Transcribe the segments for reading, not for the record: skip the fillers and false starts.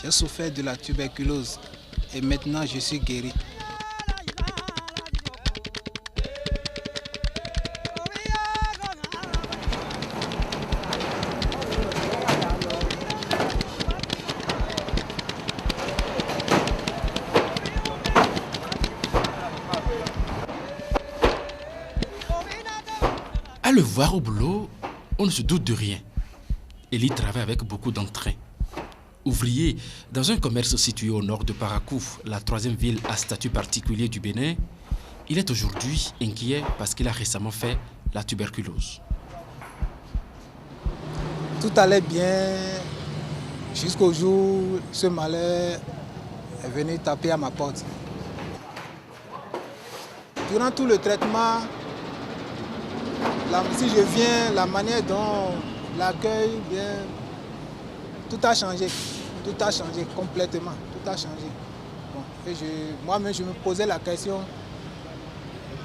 J'ai souffert de la tuberculose et maintenant je suis guéri. À le voir au boulot, on ne se doute de rien. Eli travaille avec beaucoup d'entrain. Ouvrier dans un commerce situé au nord de Parakou, la troisième ville à statut particulier du Bénin, il est aujourd'hui inquiet parce qu'il a récemment fait la tuberculose. Tout allait bien jusqu'au jour où ce malheur est venu taper à ma porte. Durant tout le traitement, si je viens, la manière dont l'accueil vient, tout a changé. Tout a changé complètement. Tout a changé. Bon, moi-même, je me posais la question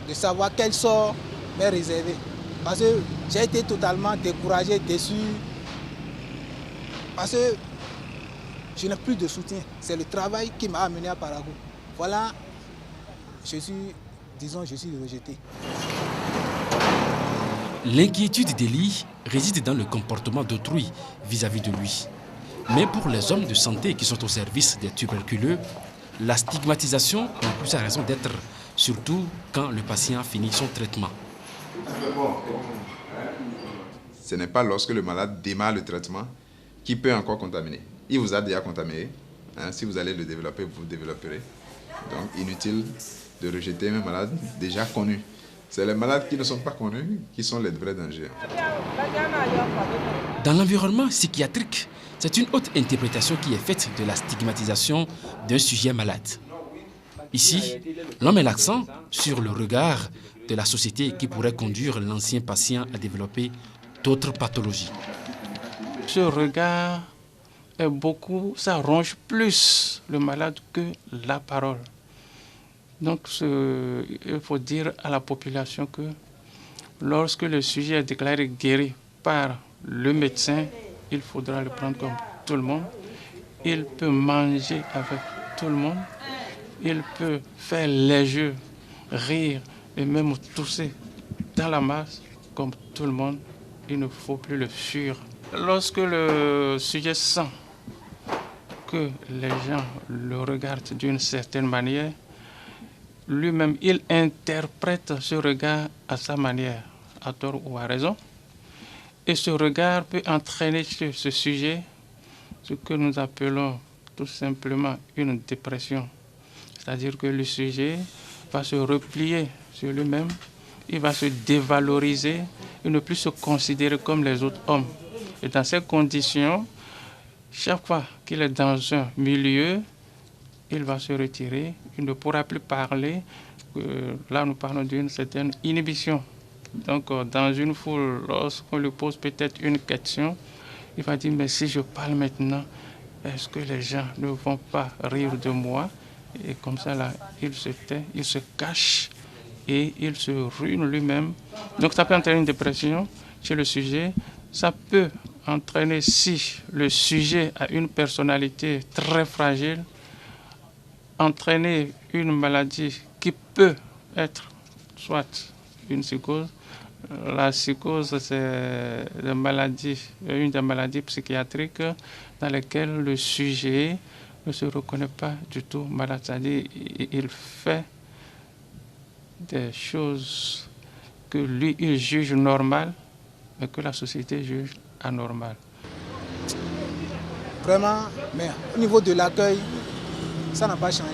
de savoir quel sort m'est réservé. Parce que j'ai été totalement découragé, déçu. Parce que je n'ai plus de soutien. C'est le travail qui m'a amené à Parakou. Voilà, je suis rejeté. L'inquiétude d'Eli réside dans le comportement d'autrui vis-à-vis de lui. Mais pour les hommes de santé qui sont au service des tuberculeux, la stigmatisation n'a plus sa raison d'être, surtout quand le patient finit son traitement. Ce n'est pas lorsque le malade démarre le traitement qu'il peut encore contaminer. Il vous a déjà contaminé. Si vous allez le développer, vous le développerez. Donc, inutile de rejeter un malade déjà connu. C'est les malades qui ne sont pas connus qui sont les vrais dangers. Dans l'environnement psychiatrique, c'est une autre interprétation qui est faite de la stigmatisation d'un sujet malade. Ici, l'on met l'accent sur le regard de la société qui pourrait conduire l'ancien patient à développer d'autres pathologies. Ce regard est ça ronge plus le malade que la parole. Donc, il faut dire à la population que lorsque le sujet est déclaré guéri par le médecin, il faudra le prendre comme tout le monde. Il peut manger avec tout le monde. Il peut faire les jeux, rire et même tousser dans la masse comme tout le monde. Il ne faut plus le fuir. Lorsque le sujet sent que les gens le regardent d'une certaine manière, lui-même, il interprète ce regard à sa manière, à tort ou à raison. Et ce regard peut entraîner sur ce sujet ce que nous appelons tout simplement une dépression. C'est-à-dire que le sujet va se replier sur lui-même, il va se dévaloriser et ne plus se considérer comme les autres hommes. Et dans ces conditions, chaque fois qu'il est dans un milieu, il va se retirer, il ne pourra plus parler. Là, nous parlons d'une certaine inhibition. Donc, dans une foule, lorsqu'on lui pose peut-être une question, il va dire, mais si je parle maintenant, est-ce que les gens ne vont pas rire de moi? Et comme ça, là, il se tait, il se cache et il se ruine lui-même. Donc, ça peut entraîner une dépression chez le sujet. Ça peut entraîner, si le sujet a une personnalité très fragile, entraîner une maladie qui peut être soit une psychose. La psychose, c'est une des maladies psychiatriques dans lesquelles le sujet ne se reconnaît pas du tout malade. C'est-à-dire il fait des choses que lui, il juge normales, mais que la société juge anormales. Vraiment, mais au niveau de l'accueil, ça n'a pas changé.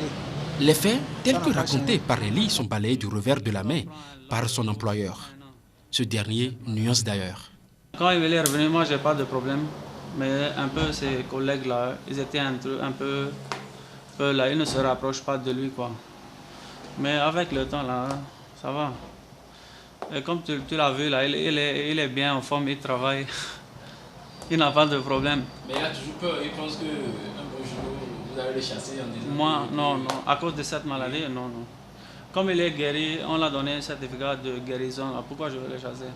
Les faits, tels que racontés par Eli, sont balayés du revers de la main par son employeur. Ce dernier nuance d'ailleurs. Quand il est revenu, moi, je n'ai pas de problème. Mais un peu, ses collègues-là, ils étaient un peu là, ils ne se rapprochent pas de lui, quoi. Mais avec le temps, là, ça va. Et comme tu l'as vu, là, il est bien en forme, il travaille. Il n'a pas de problème. Mais il a toujours peur, il pense qu'un beau jour, vous allez le chasser en disant... Moi, non. À cause de cette maladie, non. Comme il est guéri, on l'a donné un certificat de guérison. Pourquoi je vais le chasser?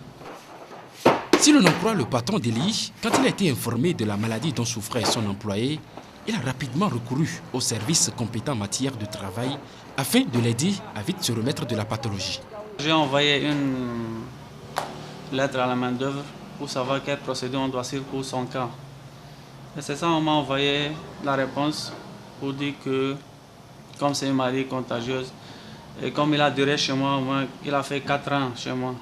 Si l'on en croit le patron d'Eli, quand il a été informé de la maladie dont souffrait son employé, il a rapidement recouru aux services compétents en matière de travail afin de l'aider à vite se remettre de la pathologie. J'ai envoyé une lettre à la main-d'œuvre pour savoir quel procédé on doit suivre pour son cas. Et c'est ça, on m'a envoyé la réponse pour dire que, comme c'est une maladie contagieuse, et comme il a duré chez moi, il a fait 4 ans chez moi,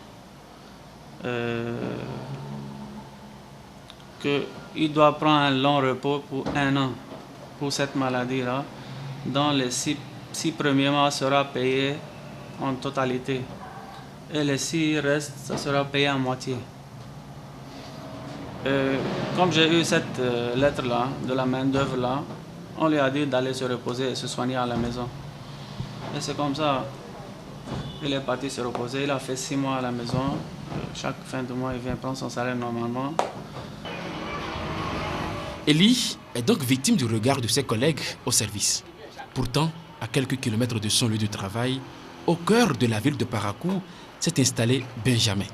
qu'il doit prendre un long repos pour 1 an pour cette maladie-là, dont les 6 premiers mois sera payé en totalité. Et les 6 restes, ça sera payé en moitié. Comme j'ai eu cette lettre-là, de la main-d'œuvre-là, on lui a dit d'aller se reposer et se soigner à la maison. Et c'est comme ça, il est parti se reposer. Il a fait 6 mois à la maison. Chaque fin de mois, il vient prendre son salaire normalement. Eli est donc victime du regard de ses collègues au service. Pourtant, à quelques kilomètres de son lieu de travail, au cœur de la ville de Parakou, s'est installé Benjamin.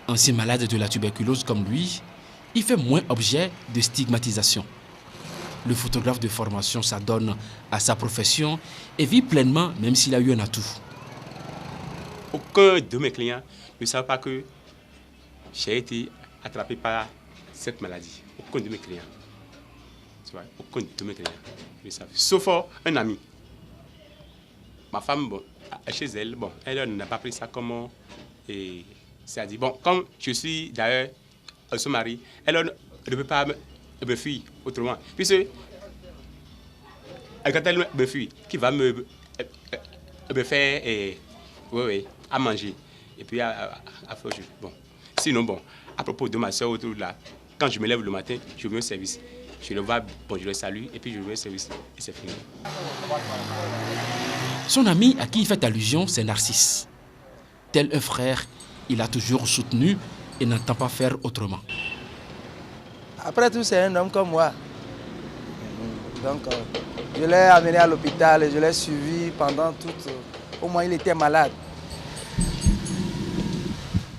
Ancien malade de la tuberculose comme lui, il fait moins objet de stigmatisation. Le photographe de formation s'adonne à sa profession et vit pleinement même s'il a eu un atout. Aucun de mes clients ne savent pas que j'ai été attrapé par cette maladie. Aucun de mes clients. Tu vois, aucun de mes clients ne savent. Sauf un ami. Ma femme, bon, chez elle, bon, elle n'a pas pris ça comme... Et ça dit, bon, comme je suis d'ailleurs son mari, elle ne peut pas me fuir autrement. Puisque, quand elle me fuit, qui va me faire à manger et puis à faire autre chose. Bon. Sinon, bon, à propos de ma soeur autour de là, quand je me lève le matin, je vais au service. Je le vois, bon, je le salue et puis je vais au service et c'est fini. Son ami à qui il fait allusion, c'est Narcisse. Tel un frère, il a toujours soutenu et n'entend pas faire autrement. Après tout, c'est un homme comme moi. Donc, je l'ai amené à l'hôpital et je l'ai suivi pendant toute... Au moins, il était malade.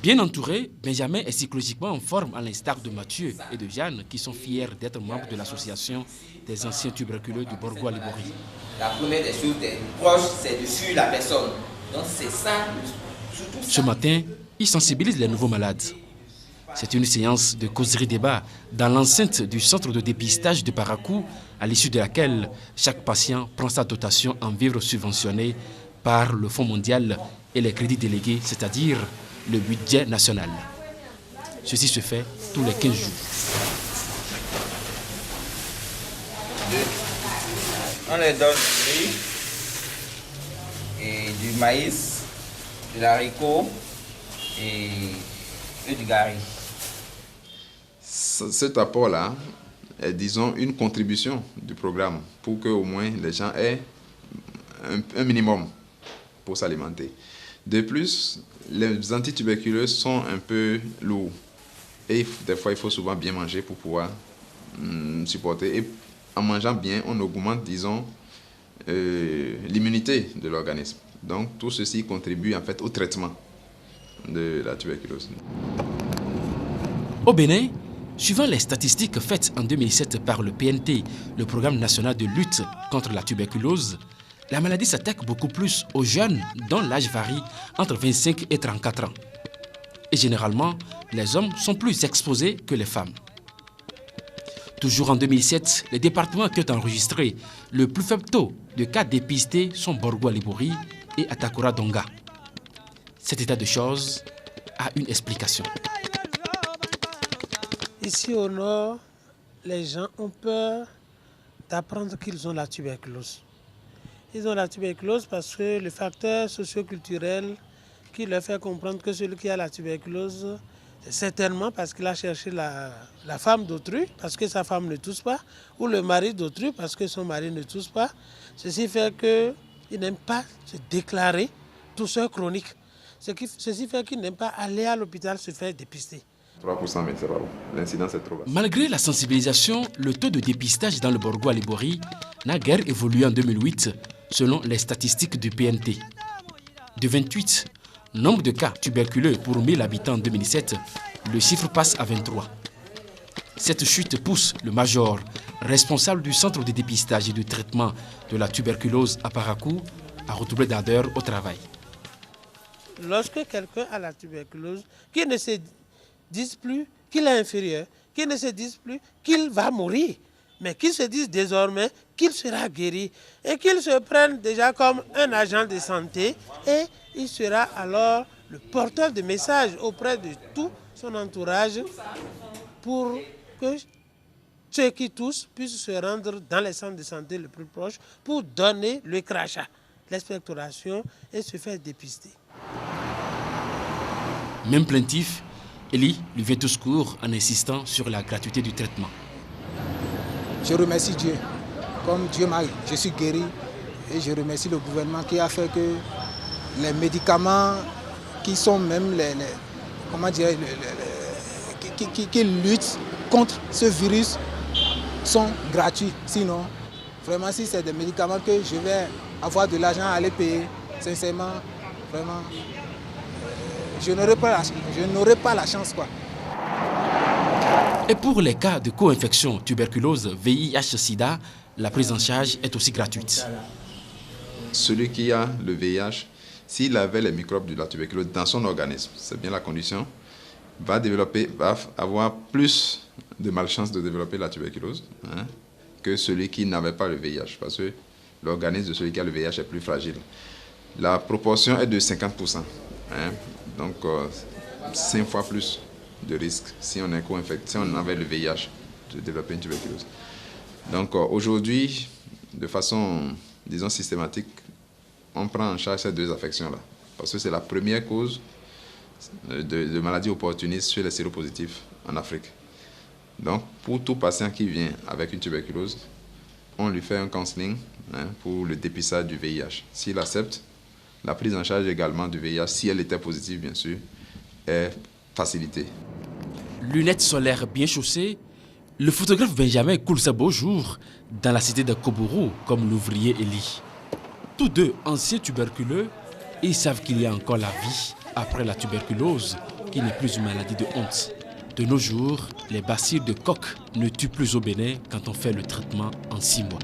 Bien entouré, Benjamin est psychologiquement en forme à l'instar de Mathieu et de Jeanne qui sont fiers d'être membres de l'association des anciens tuberculeux du Borgo-Libori. La première des choses des proches, c'est de suivre la personne. Donc c'est ça, surtout ça. Ce matin, il sensibilise les nouveaux malades. C'est une séance de causerie-débat dans l'enceinte du centre de dépistage de Parakou, à l'issue de laquelle chaque patient prend sa dotation en vivres subventionnés par le Fonds mondial et les crédits délégués, c'est-à-dire le budget national. Ceci se fait tous les 15 jours. On les donne du riz et du maïs, de l'haricot et du gari. Cet apport-là est, disons, une contribution du programme pour que au moins les gens aient un minimum pour s'alimenter. De plus, les antituberculeux sont un peu lourds et des fois il faut souvent bien manger pour pouvoir supporter. Et en mangeant bien, on augmente, disons, l'immunité de l'organisme. Donc tout ceci contribue en fait au traitement de la tuberculose. Au Bénin, suivant les statistiques faites en 2007 par le PNT, le Programme national de lutte contre la tuberculose, la maladie s'attaque beaucoup plus aux jeunes dont l'âge varie entre 25 et 34 ans. Et généralement, les hommes sont plus exposés que les femmes. Toujours en 2007, les départements qui ont enregistré le plus faible taux de cas dépistés sont Borgo-Libori et Atakura-Donga. Cet état de choses a une explication. Ici au nord, les gens ont peur d'apprendre qu'ils ont la tuberculose. Ils ont la tuberculose parce que le facteur socio-culturel qui leur fait comprendre que celui qui a la tuberculose, c'est certainement parce qu'il a cherché la femme d'autrui, parce que sa femme ne tousse pas, ou le mari d'autrui, parce que son mari ne tousse pas. Ceci fait qu'ils n'aiment pas se déclarer tousseur chronique. Ceci fait qu'ils n'aiment pas aller à l'hôpital se faire dépister. 3%, mais c'est pas bon. L'incidence est trop basse. Malgré la sensibilisation, le taux de dépistage dans le Borgo-Libori n'a guère évolué en 2008, selon les statistiques du PNT. De 28 nombre de cas tuberculeux pour 1000 habitants en 2007, le chiffre passe à 23. Cette chute pousse le major, responsable du centre de dépistage et de traitement de la tuberculose à Parakou, à redoubler d'ardeur au travail. Lorsque quelqu'un a la tuberculose, qu'il ne se dise plus qu'il est inférieur, qu'il ne se dise plus qu'il va mourir, mais qu'il se dise désormais qu'il sera guéri et qu'il se prenne déjà comme un agent de santé et il sera alors le porteur de messages auprès de tout son entourage pour que ceux qui toussent puissent se rendre dans les centres de santé le plus proche pour donner le crachat, l'expectoration et se faire dépister. Même plaintif, Eli lui vient au secours en insistant sur la gratuité du traitement. Je remercie Dieu. Comme Dieu m'a, je suis guéri et je remercie le gouvernement qui a fait que les médicaments qui sont même qui luttent contre ce virus sont gratuits. Sinon, vraiment, si c'est des médicaments que je vais avoir de l'argent à aller payer, sincèrement, vraiment, je n'aurai pas la chance, quoi. Et pour les cas de co-infection tuberculose VIH-Sida, la prise en charge est aussi gratuite. Celui qui a le VIH, s'il avait les microbes de la tuberculose dans son organisme, c'est bien la condition, va avoir plus de malchance de développer la tuberculose que celui qui n'avait pas le VIH, parce que l'organisme de celui qui a le VIH est plus fragile. La proportion est de 50%, donc 5 fois plus de risque si on est co-infecté, si on avait le VIH, de développer une tuberculose. Donc aujourd'hui, de façon, disons, systématique, on prend en charge ces deux affections-là, parce que c'est la première cause de maladies opportunistes chez les séropositifs en Afrique. Donc, pour tout patient qui vient avec une tuberculose, on lui fait un counseling pour le dépistage du VIH. S'il accepte, la prise en charge également du VIH, si elle était positive, bien sûr, est facilitée. Lunettes solaires bien chaussées, le photographe Benjamin coule ses beaux jours dans la cité de Kobourou, comme l'ouvrier Eli. Tous deux anciens tuberculeux, ils savent qu'il y a encore la vie après la tuberculose, qui n'est plus une maladie de honte. De nos jours, les bacilles de coque ne tuent plus au Bénin quand on fait le traitement en 6 mois.